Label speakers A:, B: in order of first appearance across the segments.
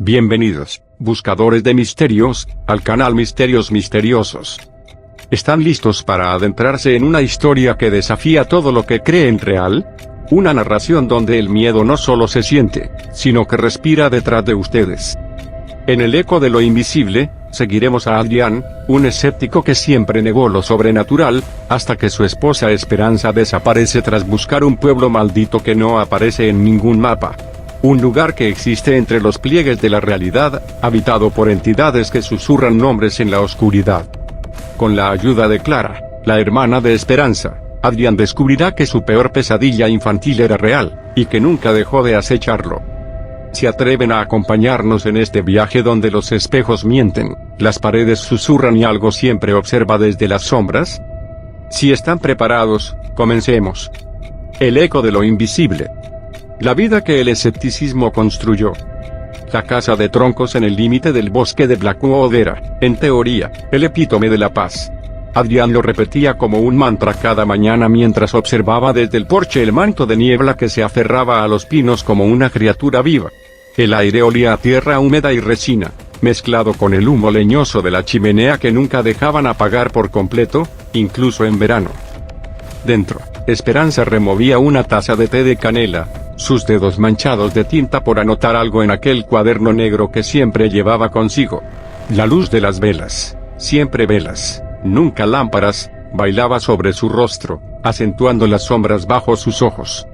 A: Bienvenidos, buscadores de misterios, al canal Misterios Misteriosos. ¿Están listos para adentrarse en una historia que desafía todo lo que creen real? Una narración donde el miedo no solo se siente, sino que respira detrás de ustedes. En el eco de lo invisible, seguiremos a Adrián, un escéptico que siempre negó lo sobrenatural, hasta que su esposa Esperanza desaparece tras buscar un pueblo maldito que no aparece en ningún mapa. Un lugar que existe entre los pliegues de la realidad, habitado por entidades que susurran nombres en la oscuridad. Con la ayuda de Clara, la hermana de Esperanza, Adrián descubrirá que su peor pesadilla infantil era real, y que nunca dejó de acecharlo. ¿Se atreven a acompañarnos en este viaje donde los espejos mienten, las paredes susurran y algo siempre observa desde las sombras? Si están preparados, comencemos. El eco de lo invisible. La vida que el escepticismo construyó. La casa de troncos en el límite del bosque de Blackwood era, en teoría, el epítome de la paz. Adrián lo repetía como un mantra cada mañana mientras observaba desde el porche el manto de niebla que se aferraba a los pinos como una criatura viva. El aire olía a tierra húmeda y resina, mezclado con el humo leñoso de la chimenea que nunca dejaban apagar por completo, incluso en verano. Dentro, Esperanza removía una taza de té de canela, sus dedos manchados de tinta por anotar algo en aquel cuaderno negro que siempre llevaba consigo. La luz de las velas, siempre velas, nunca lámparas, bailaba sobre su rostro, acentuando las sombras bajo sus ojos.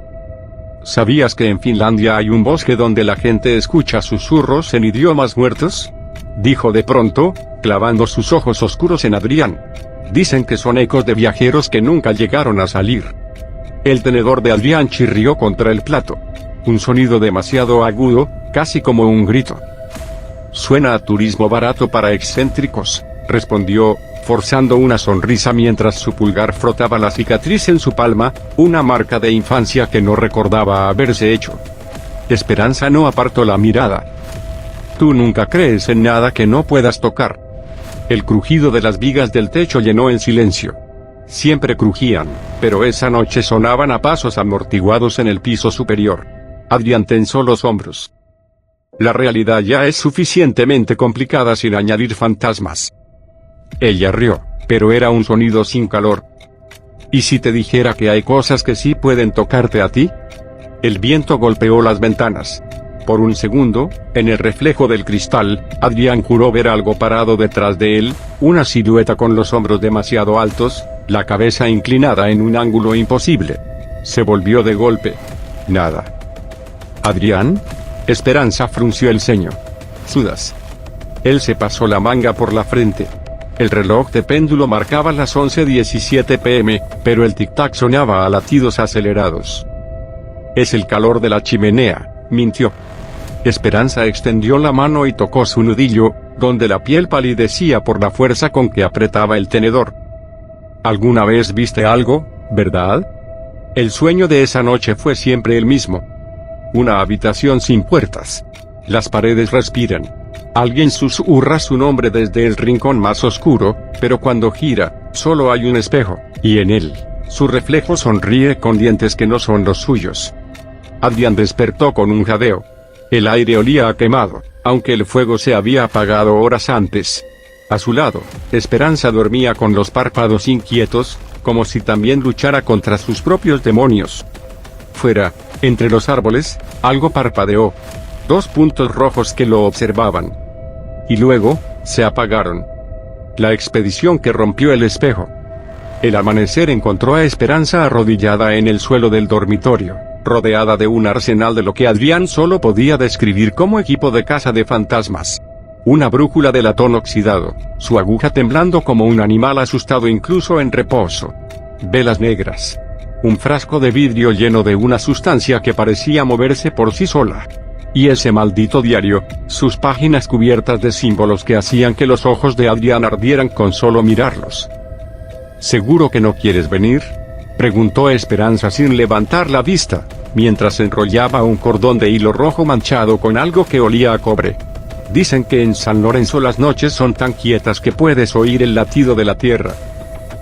A: ¿Sabías que en Finlandia hay un bosque donde la gente escucha susurros en idiomas muertos? Dijo de pronto, clavando sus ojos oscuros en Adrián. Dicen que son ecos de viajeros que nunca llegaron a salir. El tenedor de Adrián chirrió contra el plato. Un sonido demasiado agudo, casi como un grito. Suena a turismo barato para excéntricos, respondió, forzando una sonrisa mientras su pulgar frotaba la cicatriz en su palma, una marca de infancia que no recordaba haberse hecho. Esperanza no apartó la mirada. Tú nunca crees en nada que no puedas tocar. El crujido de las vigas del techo llenó el silencio. Siempre crujían, pero esa noche sonaban a pasos amortiguados en el piso superior. Adrián tensó los hombros. La realidad ya es suficientemente complicada sin añadir fantasmas. Ella rió, pero era un sonido sin calor. ¿Y si te dijera que hay cosas que sí pueden tocarte a ti? El viento golpeó las ventanas. Por un segundo, en el reflejo del cristal, Adrián juró ver algo parado detrás de él, una silueta con los hombros demasiado altos, la cabeza inclinada en un ángulo imposible. Se volvió de golpe. Nada. ¿Adrián? Esperanza frunció el ceño. Sudas. Él se pasó la manga por la frente. El reloj de péndulo marcaba las 11:17 p.m., pero el tic-tac sonaba a latidos acelerados. Es el calor de la chimenea, mintió. Esperanza extendió la mano y tocó su nudillo, donde la piel palidecía por la fuerza con que apretaba el tenedor. ¿Alguna vez viste algo, verdad? El sueño de esa noche fue siempre el mismo. Una habitación sin puertas. Las paredes respiran. Alguien susurra su nombre desde el rincón más oscuro, pero cuando gira, solo hay un espejo, y en él, su reflejo sonríe con dientes que no son los suyos. Adrián despertó con un jadeo. El aire olía a quemado, aunque el fuego se había apagado horas antes. A su lado, Esperanza dormía con los párpados inquietos, como si también luchara contra sus propios demonios. Fuera, entre los árboles, algo parpadeó. 2 puntos rojos que lo observaban. Y luego, se apagaron. La expedición que rompió el espejo. El amanecer encontró a Esperanza arrodillada en el suelo del dormitorio, rodeada de un arsenal de lo que Adrián solo podía describir como equipo de caza de fantasmas. Una brújula de latón oxidado, su aguja temblando como un animal asustado incluso en reposo. Velas negras. Un frasco de vidrio lleno de una sustancia que parecía moverse por sí sola. Y ese maldito diario, sus páginas cubiertas de símbolos que hacían que los ojos de Adrián ardieran con solo mirarlos. ¿Seguro que no quieres venir?, preguntó Esperanza sin levantar la vista, mientras enrollaba un cordón de hilo rojo manchado con algo que olía a cobre. Dicen que en San Lorenzo las noches son tan quietas que puedes oír el latido de la tierra.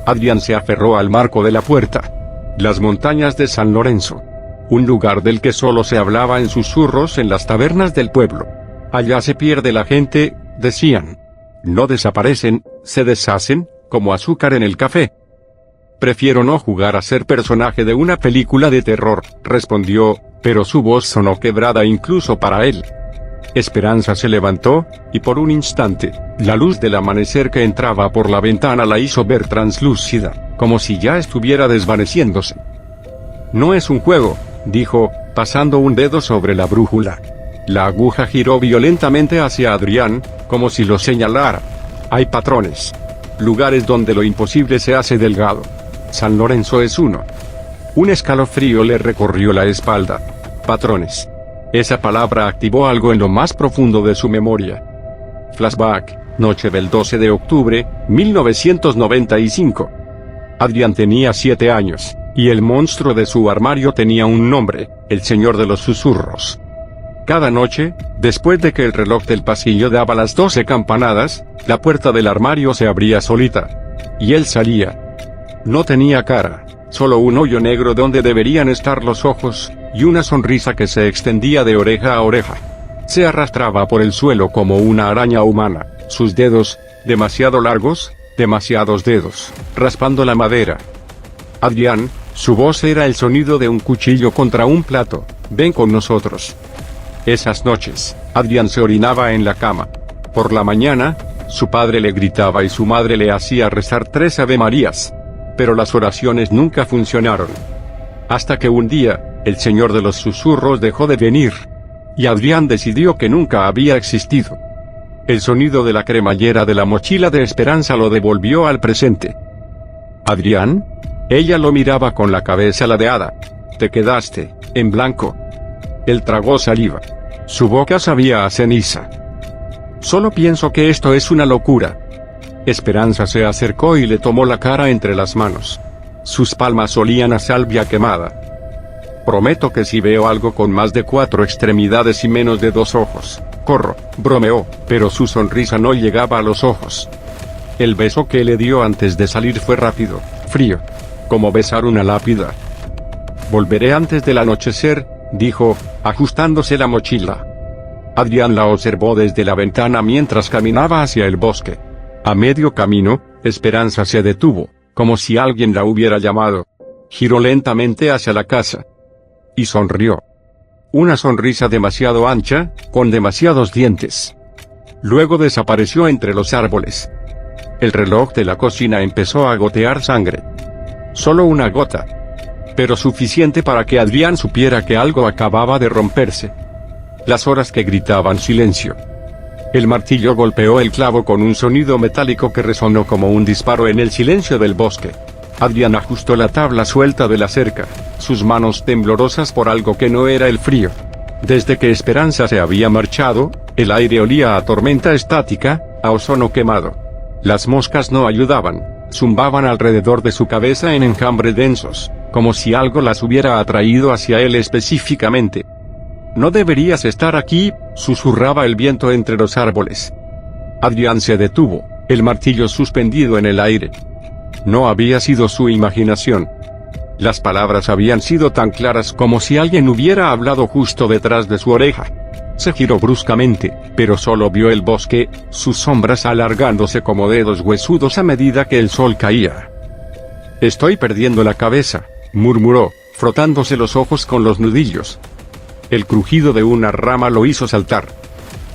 A: Adrián se aferró al marco de la puerta. Las montañas de San Lorenzo. Un lugar del que solo se hablaba en susurros en las tabernas del pueblo. Allá se pierde la gente, decían. No desaparecen, se deshacen, como azúcar en el café. Prefiero no jugar a ser personaje de una película de terror, respondió, pero su voz sonó quebrada incluso para él. Esperanza se levantó, y por un instante, la luz del amanecer que entraba por la ventana la hizo ver translúcida, como si ya estuviera desvaneciéndose. No es un juego, dijo, pasando un dedo sobre la brújula. La aguja giró violentamente hacia Adrián, como si lo señalara. Hay patrones. Lugares donde lo imposible se hace delgado. San Lorenzo es uno. Un escalofrío le recorrió la espalda. Patrones. Esa palabra activó algo en lo más profundo de su memoria. Flashback, noche del 12 de octubre, 1995. Adrián tenía 7 años, y el monstruo de su armario tenía un nombre, el Señor de los Susurros. Cada noche, después de que el reloj del pasillo daba las 12 campanadas, la puerta del armario se abría solita. Y él salía. No tenía cara, solo un hoyo negro donde deberían estar los ojos, y una sonrisa que se extendía de oreja a oreja. Se arrastraba por el suelo como una araña humana, sus dedos, demasiado largos, demasiados dedos, raspando la madera. Adrián, su voz era el sonido de un cuchillo contra un plato. Ven con nosotros. Esas noches, Adrián se orinaba en la cama. Por la mañana, su padre le gritaba y su madre le hacía rezar 3 avemarías. Pero las oraciones nunca funcionaron. Hasta que un día, el Señor de los Susurros dejó de venir. Y Adrián decidió que nunca había existido. El sonido de la cremallera de la mochila de Esperanza lo devolvió al presente. ¿Adrián? Ella lo miraba con la cabeza ladeada. Te quedaste, en blanco. Él tragó saliva. Su boca sabía a ceniza. Solo pienso que esto es una locura. Esperanza se acercó y le tomó la cara entre las manos. Sus palmas olían a salvia quemada. Prometo que si veo algo con más de 4 extremidades y menos de 2 ojos, corro, bromeó, pero su sonrisa no llegaba a los ojos. El beso que le dio antes de salir fue rápido, frío, como besar una lápida. Volveré antes del anochecer, dijo, ajustándose la mochila. Adrián la observó desde la ventana mientras caminaba hacia el bosque. A medio camino, Esperanza se detuvo, como si alguien la hubiera llamado. Giró lentamente hacia la casa. Y sonrió. Una sonrisa demasiado ancha, con demasiados dientes. Luego desapareció entre los árboles. El reloj de la cocina empezó a gotear sangre. Solo una gota. Pero suficiente para que Adrián supiera que algo acababa de romperse. Las horas que gritaban silencio. El martillo golpeó el clavo con un sonido metálico que resonó como un disparo en el silencio del bosque. Adrián ajustó la tabla suelta de la cerca, sus manos temblorosas por algo que no era el frío. Desde que Esperanza se había marchado, el aire olía a tormenta estática, a ozono quemado. Las moscas no ayudaban, zumbaban alrededor de su cabeza en enjambres densos, como si algo las hubiera atraído hacia él específicamente. No deberías estar aquí, susurraba el viento entre los árboles. Adrián se detuvo, el martillo suspendido en el aire. No había sido su imaginación. Las palabras habían sido tan claras como si alguien hubiera hablado justo detrás de su oreja. Se giró bruscamente, pero solo vio el bosque, sus sombras alargándose como dedos huesudos a medida que el sol caía. Estoy perdiendo la cabeza, murmuró, frotándose los ojos con los nudillos. El crujido de una rama lo hizo saltar.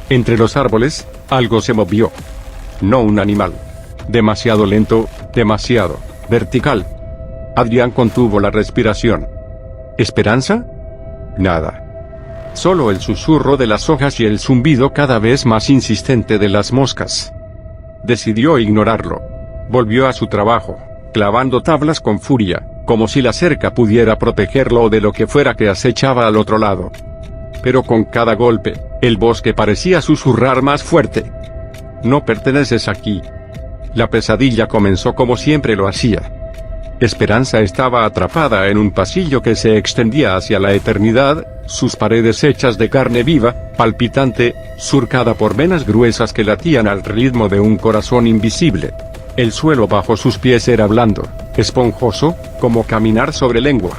A: Entre los árboles, algo se movió. No un animal. Demasiado lento, demasiado vertical. Adrián contuvo la respiración. ¿Esperanza? Nada. Solo el susurro de las hojas y el zumbido cada vez más insistente de las moscas. Decidió ignorarlo. Volvió a su trabajo, clavando tablas con furia, como si la cerca pudiera protegerlo de lo que fuera que acechaba al otro lado. Pero con cada golpe, el bosque parecía susurrar más fuerte. No perteneces aquí. La pesadilla comenzó como siempre lo hacía. Esperanza estaba atrapada en un pasillo que se extendía hacia la eternidad, sus paredes hechas de carne viva, palpitante, surcada por venas gruesas que latían al ritmo de un corazón invisible. El suelo bajo sus pies era blando, esponjoso, como caminar sobre lengua.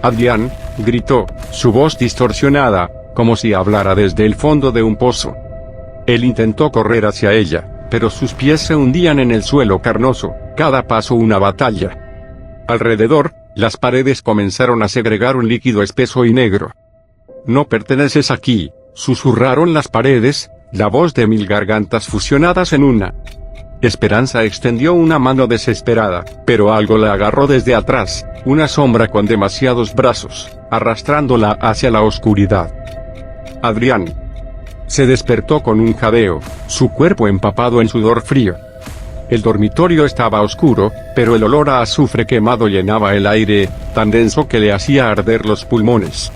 A: Adrián, gritó, su voz distorsionada, como si hablara desde el fondo de un pozo. Él intentó correr hacia ella, pero sus pies se hundían en el suelo carnoso, cada paso una batalla. Alrededor, las paredes comenzaron a segregar un líquido espeso y negro. «No perteneces aquí», susurraron las paredes, la voz de 1000 gargantas fusionadas en una. Esperanza extendió una mano desesperada, pero algo la agarró desde atrás, una sombra con demasiados brazos, arrastrándola hacia la oscuridad. Adrián se despertó con un jadeo, su cuerpo empapado en sudor frío. El dormitorio estaba oscuro, pero el olor a azufre quemado llenaba el aire, tan denso que le hacía arder los pulmones.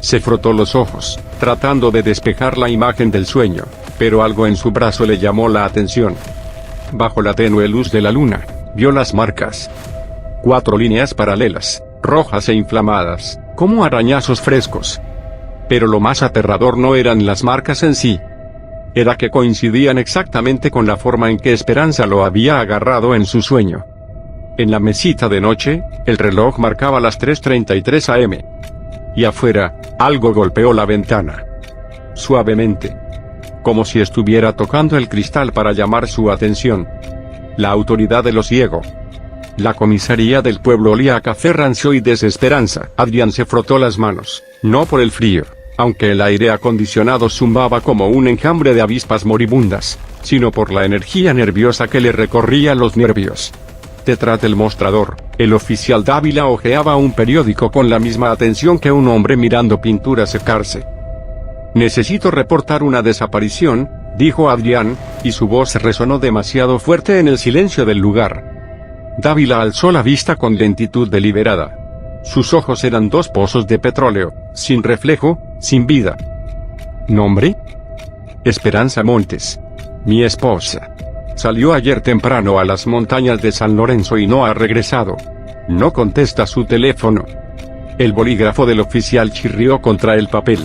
A: Se frotó los ojos, tratando de despejar la imagen del sueño, pero algo en su brazo le llamó la atención. Bajo la tenue luz de la luna, vio las marcas. 4 líneas paralelas, rojas e inflamadas, como arañazos frescos. Pero lo más aterrador no eran las marcas en sí. Era que coincidían exactamente con la forma en que Esperanza lo había agarrado en su sueño. En la mesita de noche, el reloj marcaba las 3:33 am. Y afuera, algo golpeó la ventana. Suavemente. Como si estuviera tocando el cristal para llamar su atención. La autoridad de lo ciego. La comisaría del pueblo olía a café rancio y desesperanza. Adrián se frotó las manos, no por el frío, aunque el aire acondicionado zumbaba como un enjambre de avispas moribundas, sino por la energía nerviosa que le recorría los nervios. Detrás del mostrador, el oficial Dávila hojeaba un periódico con la misma atención que un hombre mirando pintura secarse. «Necesito reportar una desaparición», dijo Adrián, y su voz resonó demasiado fuerte en el silencio del lugar. Dávila alzó la vista con lentitud deliberada. Sus ojos eran 2 pozos de petróleo, sin reflejo, sin vida. ¿Nombre? Esperanza Montes. Mi esposa. Salió ayer temprano a las montañas de San Lorenzo y no ha regresado. No contesta su teléfono. El bolígrafo del oficial chirrió contra el papel.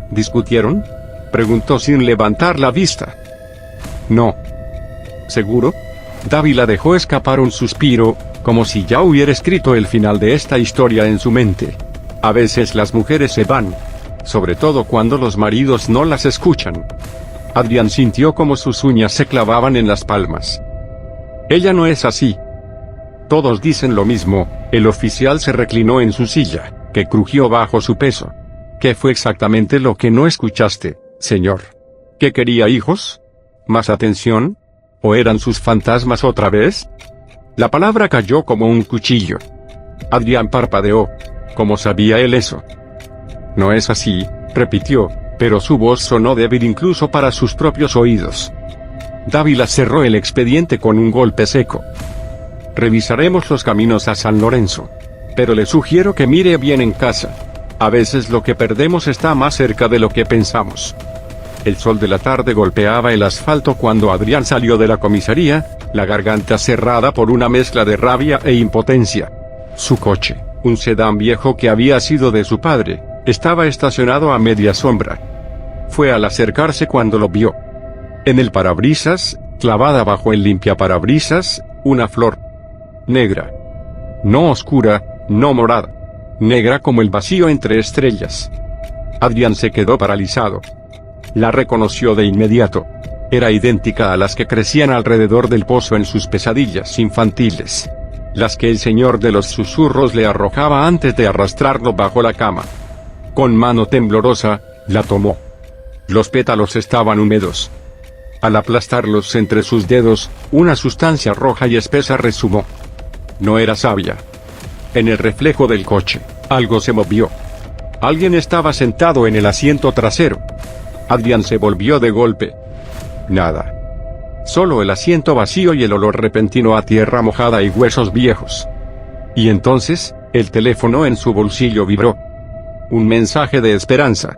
A: ¿Discutieron?, preguntó sin levantar la vista. No. ¿Seguro? Dávila dejó escapar un suspiro, como si ya hubiera escrito el final de esta historia en su mente. A veces las mujeres se van, sobre todo cuando los maridos no las escuchan. Adrián sintió como sus uñas se clavaban en las palmas. Ella no es así. Todos dicen lo mismo. El oficial se reclinó en su silla, que crujió bajo su peso. ¿Qué fue exactamente lo que no escuchaste, señor? ¿Qué quería, hijos? ¿Más atención? ¿O eran sus fantasmas otra vez? La palabra cayó como un cuchillo. Adrián parpadeó. ¿Cómo sabía él eso? No es así, repitió, pero su voz sonó débil incluso para sus propios oídos. Dávila cerró el expediente con un golpe seco. Revisaremos los caminos a San Lorenzo. Pero le sugiero que mire bien en casa. A veces lo que perdemos está más cerca de lo que pensamos. El sol de la tarde golpeaba el asfalto cuando Adrián salió de la comisaría, la garganta cerrada por una mezcla de rabia e impotencia. Su coche, un sedán viejo que había sido de su padre, estaba estacionado a media sombra. Fue al acercarse cuando lo vio. En el parabrisas, clavada bajo el limpiaparabrisas, una flor. Negra. No oscura, no morada. Negra como el vacío entre estrellas. Adrián se quedó paralizado. La reconoció de inmediato. Era idéntica a las que crecían alrededor del pozo en sus pesadillas infantiles. Las que el señor de los susurros le arrojaba antes de arrastrarlo bajo la cama. Con mano temblorosa, la tomó. Los pétalos estaban húmedos. Al aplastarlos entre sus dedos, una sustancia roja y espesa resumó. No era savia. En el reflejo del coche, algo se movió. Alguien estaba sentado en el asiento trasero. Adrián se volvió de golpe. Nada. Solo el asiento vacío y el olor repentino a tierra mojada y huesos viejos. Y entonces, el teléfono en su bolsillo vibró. Un mensaje de Esperanza.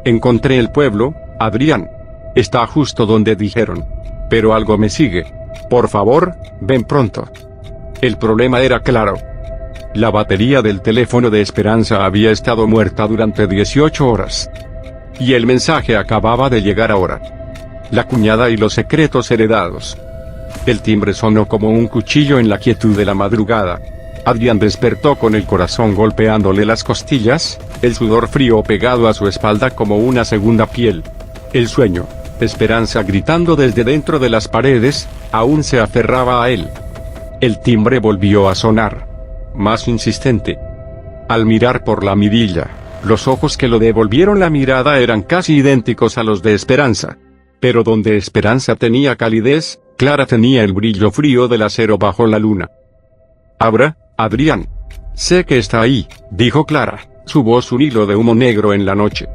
A: Encontré el pueblo, Adrián. Está justo donde dijeron. Pero algo me sigue. Por favor, ven pronto. El problema era claro. La batería del teléfono de Esperanza había estado muerta durante 18 horas. Y el mensaje acababa de llegar ahora. La cuñada y los secretos heredados. El timbre sonó como un cuchillo en la quietud de la madrugada. Adrián despertó con el corazón golpeándole las costillas, el sudor frío pegado a su espalda como una segunda piel. El sueño, Esperanza gritando desde dentro de las paredes, aún se aferraba a él. El timbre volvió a sonar. Más insistente. Al mirar por la mirilla, los ojos que lo devolvieron la mirada eran casi idénticos a los de Esperanza. Pero donde Esperanza tenía calidez, Clara tenía el brillo frío del acero bajo la luna. «Abra, Adrián. Sé que está ahí», dijo Clara, su voz un hilo de humo negro en la noche.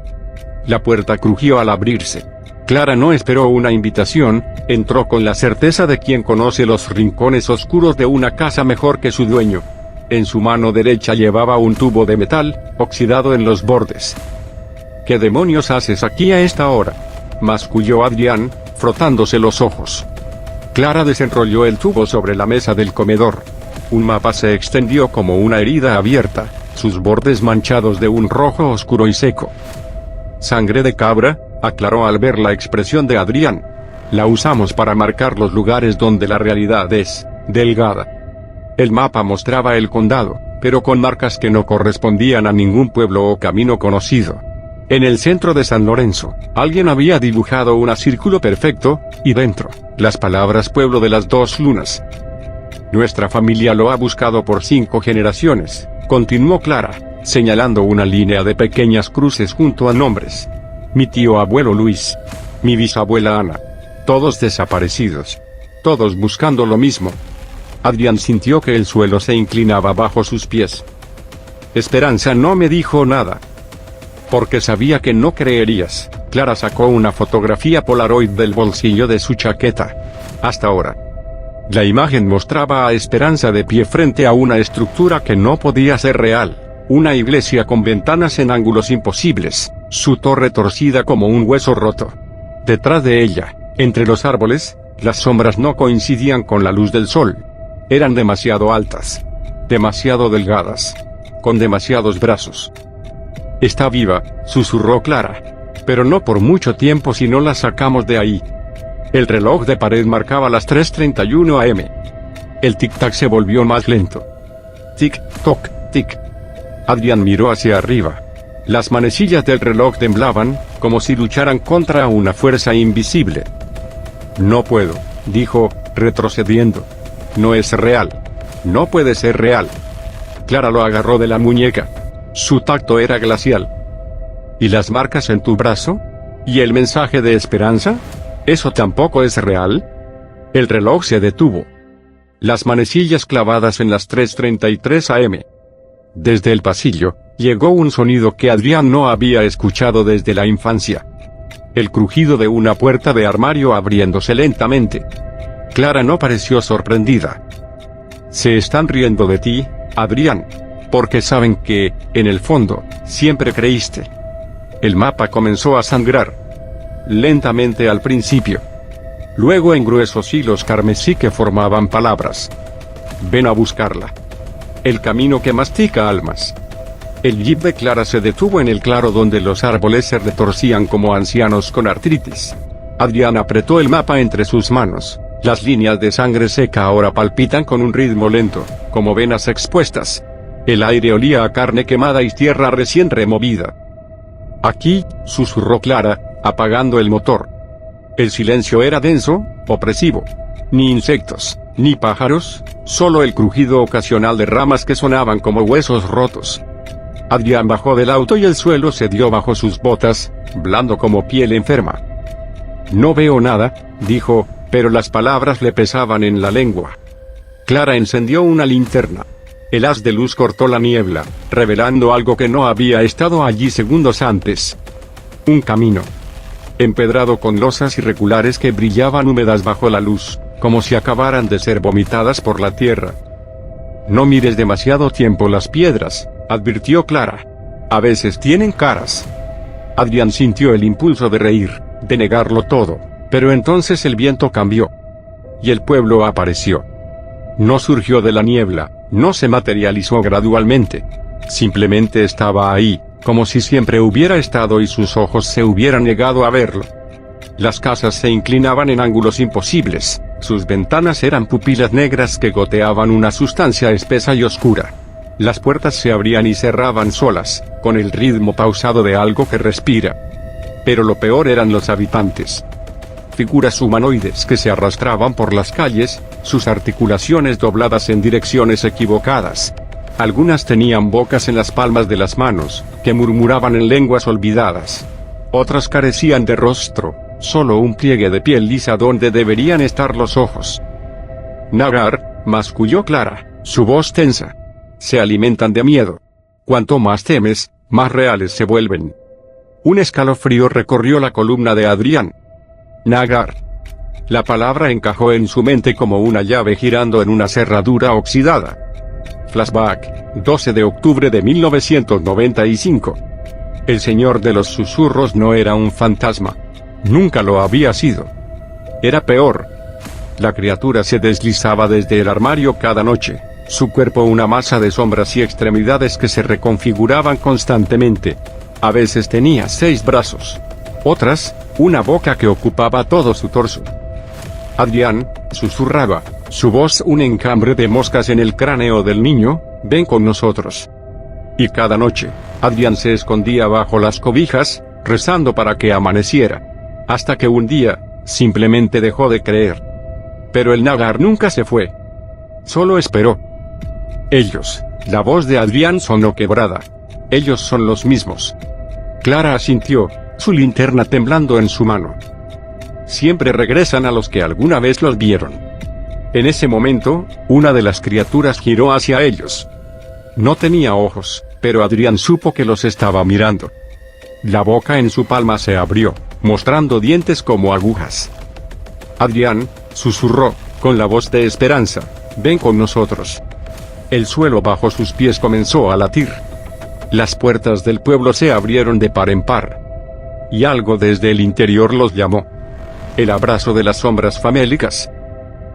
A: La puerta crujió al abrirse. Clara no esperó una invitación, entró con la certeza de quien conoce los rincones oscuros de una casa mejor que su dueño. En su mano derecha llevaba un tubo de metal, oxidado en los bordes. «¿Qué demonios haces aquí a esta hora?», masculló Adrián, frotándose los ojos. Clara desenrolló el tubo sobre la mesa del comedor. Un mapa se extendió como una herida abierta, sus bordes manchados de un rojo oscuro y seco. «Sangre de cabra», aclaró al ver la expresión de Adrián. «La usamos para marcar los lugares donde la realidad es delgada». El mapa mostraba el condado, pero con marcas que no correspondían a ningún pueblo o camino conocido. En el centro de San Lorenzo, alguien había dibujado un círculo perfecto, y dentro, las palabras «Pueblo de las dos lunas». «Nuestra familia lo ha buscado por 5 generaciones», continuó Clara, señalando una línea de pequeñas cruces junto a nombres. «Mi tío abuelo Luis. Mi bisabuela Ana. Todos desaparecidos. Todos buscando lo mismo». Adrián sintió que el suelo se inclinaba bajo sus pies. «Esperanza no me dijo nada». «Porque sabía que no creerías». Clara sacó una fotografía Polaroid del bolsillo de su chaqueta. «Hasta ahora». La imagen mostraba a Esperanza de pie frente a una estructura que no podía ser real. Una iglesia con ventanas en ángulos imposibles, su torre torcida como un hueso roto. Detrás de ella, entre los árboles, las sombras no coincidían con la luz del sol. Eran demasiado altas. Demasiado delgadas. Con demasiados brazos. «Está viva», susurró Clara. «Pero no por mucho tiempo si no la sacamos de ahí». El reloj de pared marcaba las 3:31 am. El tic-tac se volvió más lento. Tic-toc, tic. Adrián miró hacia arriba. Las manecillas del reloj temblaban, como si lucharan contra una fuerza invisible. «No puedo», dijo, retrocediendo. «No es real. No puede ser real». Clara lo agarró de la muñeca. Su tacto era glacial. «¿Y las marcas en tu brazo? ¿Y el mensaje de Esperanza? ¿Eso tampoco es real?». El reloj se detuvo. Las manecillas clavadas en las 3:33 am. Desde el pasillo, llegó un sonido que Adrián no había escuchado desde la infancia. El crujido de una puerta de armario abriéndose lentamente. Clara no pareció sorprendida. «Se están riendo de ti, Adrián. Porque saben que, en el fondo, siempre creíste». El mapa comenzó a sangrar. Lentamente al principio. Luego en gruesos hilos carmesí que formaban palabras. «Ven a buscarla». «El camino que mastica almas». El jeep de Clara se detuvo en el claro donde los árboles se retorcían como ancianos con artritis. Adrián apretó el mapa entre sus manos. Las líneas de sangre seca ahora palpitan con un ritmo lento, como venas expuestas. El aire olía a carne quemada y tierra recién removida. «Aquí», susurró Clara, apagando el motor. El silencio era denso, opresivo. Ni insectos, ni pájaros, solo el crujido ocasional de ramas que sonaban como huesos rotos. Adrián bajó del auto y el suelo cedió bajo sus botas, blando como piel enferma. «No veo nada», dijo, pero las palabras le pesaban en la lengua. Clara encendió una linterna. El haz de luz cortó la niebla, revelando algo que no había estado allí segundos antes. Un camino. Empedrado con losas irregulares que brillaban húmedas bajo la luz, como si acabaran de ser vomitadas por la tierra. «No mires demasiado tiempo las piedras», advirtió Clara. «A veces tienen caras». Adrián sintió el impulso de reír, de negarlo todo, pero entonces el viento cambió. Y el pueblo apareció. No surgió de la niebla, no se materializó gradualmente. Simplemente estaba ahí, como si siempre hubiera estado y sus ojos se hubieran negado a verlo. Las casas se inclinaban en ángulos imposibles, Sus ventanas eran pupilas negras que goteaban una sustancia espesa y oscura. Las puertas se abrían y cerraban solas, con el ritmo pausado de algo que respira. Pero lo peor eran los habitantes. Figuras humanoides que se arrastraban por las calles, sus articulaciones dobladas en direcciones equivocadas. Algunas tenían bocas en las palmas de las manos, que murmuraban en lenguas olvidadas. Otras carecían de rostro, solo un pliegue de piel lisa donde deberían estar los ojos. Nagar, masculló Clara, su voz tensa. Se alimentan de miedo. Cuanto más temes, más reales se vuelven. Un escalofrío recorrió la columna de Adrián. Nagar. La palabra encajó en su mente como una llave girando en una cerradura oxidada. Flashback, 12 de octubre de 1995. El señor de los susurros no era un fantasma. Nunca lo había sido. Era peor. La criatura se deslizaba desde el armario cada noche, su cuerpo una masa de sombras y extremidades que se reconfiguraban constantemente. A veces tenía 6 brazos. Otras, una boca que ocupaba todo su torso. Adrián, susurraba, su voz un encambre de moscas en el cráneo del niño, ven con nosotros. Y cada noche, Adrián se escondía bajo las cobijas, rezando para que amaneciera. Hasta que un día, simplemente dejó de creer. Pero el Nagar nunca se fue. Solo esperó. Ellos, la voz de Adrián sonó quebrada. Ellos son los mismos. Clara asintió, su linterna temblando en su mano. Siempre regresan a los que alguna vez los vieron. En ese momento, una de las criaturas giró hacia ellos. No tenía ojos, pero Adrián supo que los estaba mirando. La boca en su palma se abrió, mostrando dientes como agujas. Adrián, susurró, con la voz de esperanza, ven con nosotros. El suelo bajo sus pies comenzó a latir. Las puertas del pueblo se abrieron de par en par. Y algo desde el interior los llamó. El abrazo de las sombras famélicas.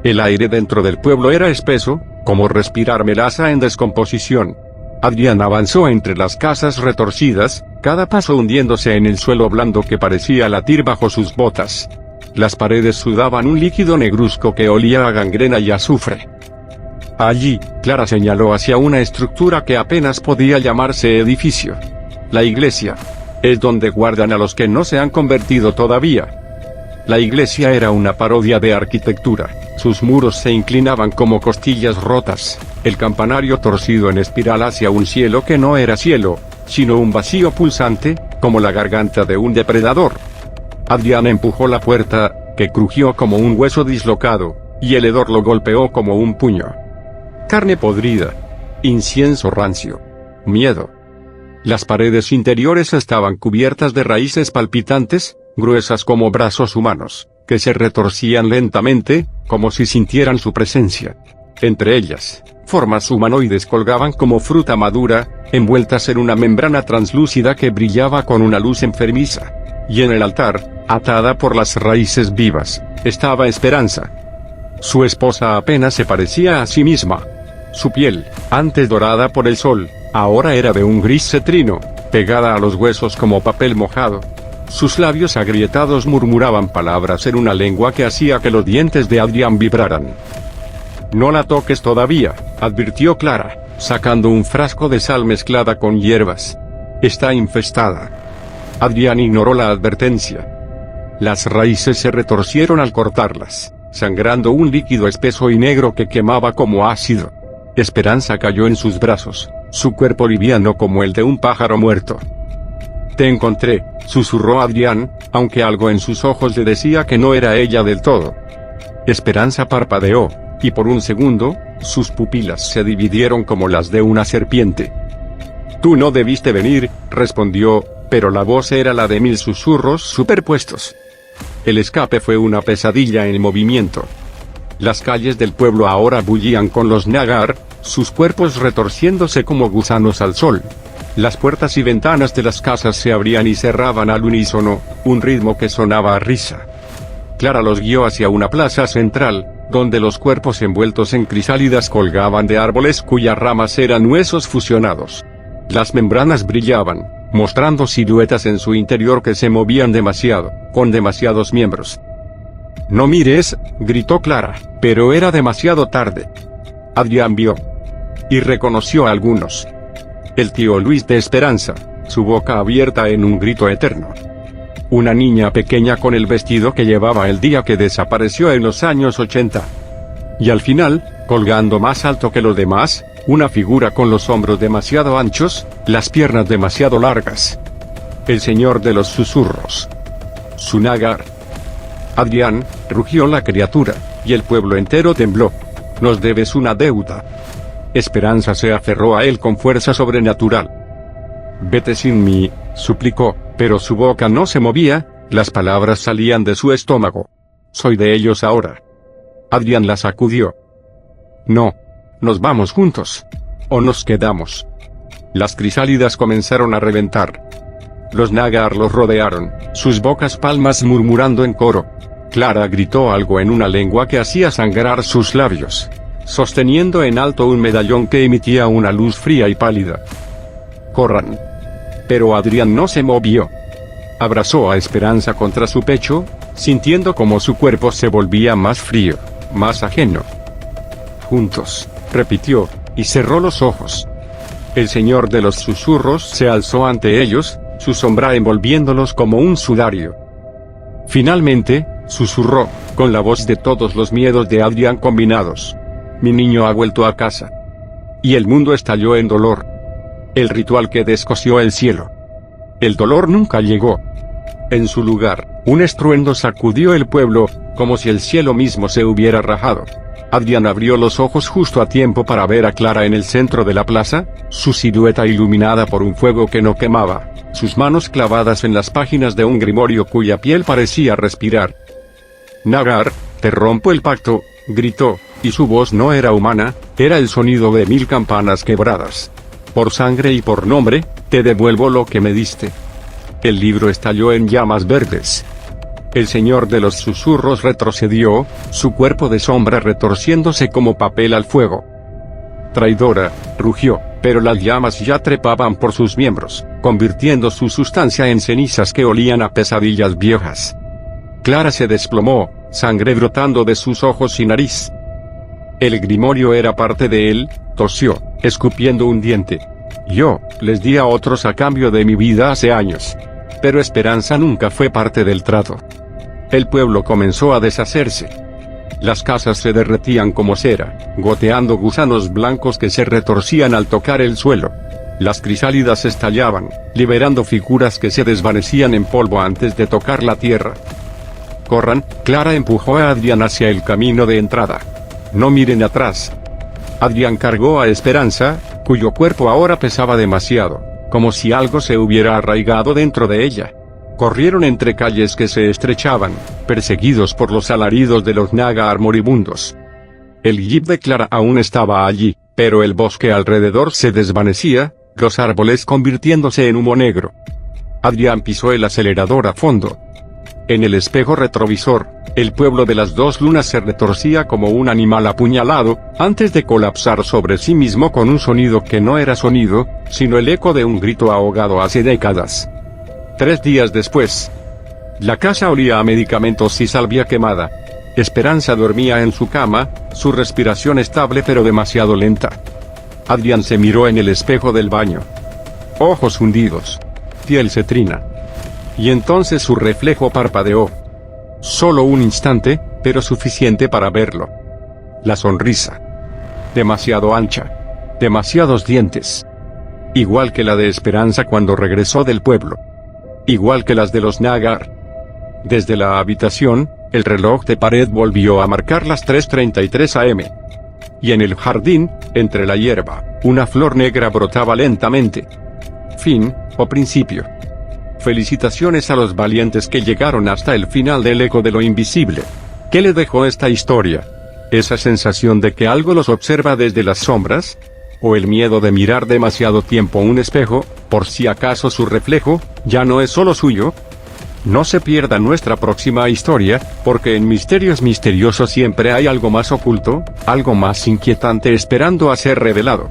A: El aire dentro del pueblo era espeso, como respirar melaza en descomposición. Adrián avanzó entre las casas retorcidas, cada paso hundiéndose en el suelo blando que parecía latir bajo sus botas. Las paredes sudaban un líquido negruzco que olía a gangrena y azufre. Allí, Clara señaló hacia una estructura que apenas podía llamarse edificio. La iglesia. Es donde guardan a los que no se han convertido todavía. La iglesia era una parodia de arquitectura. Sus muros se inclinaban como costillas rotas, el campanario torcido en espiral hacia un cielo que no era cielo, sino un vacío pulsante, como la garganta de un depredador. Adrián empujó la puerta, que crujió como un hueso dislocado, y el hedor lo golpeó como un puño. Carne podrida. Incienso rancio. Miedo. Las paredes interiores estaban cubiertas de raíces palpitantes, gruesas como brazos humanos, que se retorcían lentamente, como si sintieran su presencia. Entre ellas, formas humanoides colgaban como fruta madura, envueltas en una membrana translúcida que brillaba con una luz enfermiza. Y en el altar, atada por las raíces vivas, estaba Esperanza. Su esposa apenas se parecía a sí misma. Su piel, antes dorada por el sol, ahora era de un gris cetrino, pegada a los huesos como papel mojado. Sus labios agrietados murmuraban palabras en una lengua que hacía que los dientes de Adrián vibraran. No la toques todavía, advirtió Clara, sacando un frasco de sal mezclada con hierbas. Está infestada. Adrián ignoró la advertencia. Las raíces se retorcieron al cortarlas, sangrando un líquido espeso y negro que quemaba como ácido. Esperanza cayó en sus brazos, su cuerpo liviano como el de un pájaro muerto. Te encontré, susurró Adrián, aunque algo en sus ojos le decía que no era ella del todo. Esperanza parpadeó, y por un segundo, sus pupilas se dividieron como las de una serpiente. Tú no debiste venir, respondió, pero la voz era la de 1000 susurros superpuestos. El escape fue una pesadilla en movimiento. Las calles del pueblo ahora bullían con los Nagar, sus cuerpos retorciéndose como gusanos al sol. Las puertas y ventanas de las casas se abrían y cerraban al unísono, un ritmo que sonaba a risa. Clara los guió hacia una plaza central, donde los cuerpos envueltos en crisálidas colgaban de árboles cuyas ramas eran huesos fusionados. Las membranas brillaban, mostrando siluetas en su interior que se movían demasiado, con demasiados miembros. No mires, gritó Clara, pero era demasiado tarde. Adrián vio y reconoció a algunos. El tío Luis de Esperanza, su boca abierta en un grito eterno. Una niña pequeña con el vestido que llevaba el día que desapareció en los años 80. Y al final, colgando más alto que los demás, una figura con los hombros demasiado anchos, las piernas demasiado largas. El señor de los susurros. Sunagar. Adrián, rugió la criatura, y el pueblo entero tembló. Nos debes una deuda. Esperanza se aferró a él con fuerza sobrenatural. Vete sin mí, suplicó, pero su boca no se movía, las palabras salían de su estómago. Soy de ellos ahora. Adrián la sacudió. No. Nos vamos juntos. O nos quedamos. Las crisálidas comenzaron a reventar. Los nágar los rodearon, sus bocas palmas murmurando en coro. Clara gritó algo en una lengua que hacía sangrar sus labios, sosteniendo en alto un medallón que emitía una luz fría y pálida. Corran. Pero Adrián no se movió. Abrazó a Esperanza contra su pecho, sintiendo como su cuerpo se volvía más frío, más ajeno. Juntos, repitió, y cerró los ojos. El señor de los susurros se alzó ante ellos, su sombra envolviéndolos como un sudario. Finalmente, susurró, con la voz de todos los miedos de Adrián combinados. Mi niño ha vuelto a casa. Y el mundo estalló en dolor. El ritual que descosió el cielo. El dolor nunca llegó. En su lugar, un estruendo sacudió el pueblo, como si el cielo mismo se hubiera rajado. Adrián abrió los ojos justo a tiempo para ver a Clara en el centro de la plaza, su silueta iluminada por un fuego que no quemaba, sus manos clavadas en las páginas de un grimorio cuya piel parecía respirar. Nagar, te rompo el pacto, gritó, y su voz no era humana, era el sonido de 1000 campanas quebradas. Por sangre y por nombre, te devuelvo lo que me diste. El libro estalló en llamas verdes. El señor de los susurros retrocedió, su cuerpo de sombra retorciéndose como papel al fuego. Traidora, rugió, pero las llamas ya trepaban por sus miembros, convirtiendo su sustancia en cenizas que olían a pesadillas viejas. Clara se desplomó, sangre brotando de sus ojos y nariz. El grimorio era parte de él, tosió, escupiendo un diente. Yo les di a otros a cambio de mi vida hace años. Pero Esperanza nunca fue parte del trato. El pueblo comenzó a deshacerse. Las casas se derretían como cera, goteando gusanos blancos que se retorcían al tocar el suelo. Las crisálidas estallaban, liberando figuras que se desvanecían en polvo antes de tocar la tierra. Corran, Clara empujó a Adrián hacia el camino de entrada. No miren atrás. Adrián cargó a Esperanza, cuyo cuerpo ahora pesaba demasiado, como si algo se hubiera arraigado dentro de ella. Corrieron entre calles que se estrechaban, perseguidos por los alaridos de los nágar moribundos. El jeep de Clara aún estaba allí, pero el bosque alrededor se desvanecía, los árboles convirtiéndose en humo negro. Adrián pisó el acelerador a fondo. En el espejo retrovisor, el pueblo de las dos lunas se retorcía como un animal apuñalado, antes de colapsar sobre sí mismo con un sonido que no era sonido, sino el eco de un grito ahogado hace décadas. 3 días después, la casa olía a medicamentos y salvia quemada. Esperanza dormía en su cama, su respiración estable pero demasiado lenta. Adrián se miró en el espejo del baño. Ojos hundidos. Piel cetrina. Y entonces su reflejo parpadeó. Solo un instante, pero suficiente para verlo. La sonrisa. Demasiado ancha. Demasiados dientes. Igual que la de Esperanza cuando regresó del pueblo. Igual que las de los nágar. Desde la habitación, el reloj de pared volvió a marcar las 3:33 am. Y en el jardín, entre la hierba, una flor negra brotaba lentamente. Fin, o principio. Felicitaciones a los valientes que llegaron hasta el final del eco de lo invisible. ¿Qué le dejó esta historia? ¿Esa sensación de que algo los observa desde las sombras? ¿O el miedo de mirar demasiado tiempo un espejo, por si acaso su reflejo, ya no es solo suyo? No se pierda nuestra próxima historia, porque en Misterios Misteriosos siempre hay algo más oculto, algo más inquietante esperando a ser revelado.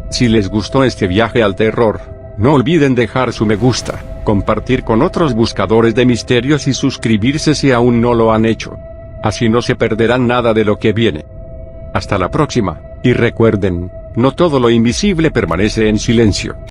A: Si les gustó este viaje al terror, no olviden dejar su me gusta, compartir con otros buscadores de misterios y suscribirse si aún no lo han hecho. Así no se perderán nada de lo que viene. Hasta la próxima, y recuerden, no todo lo invisible permanece en silencio.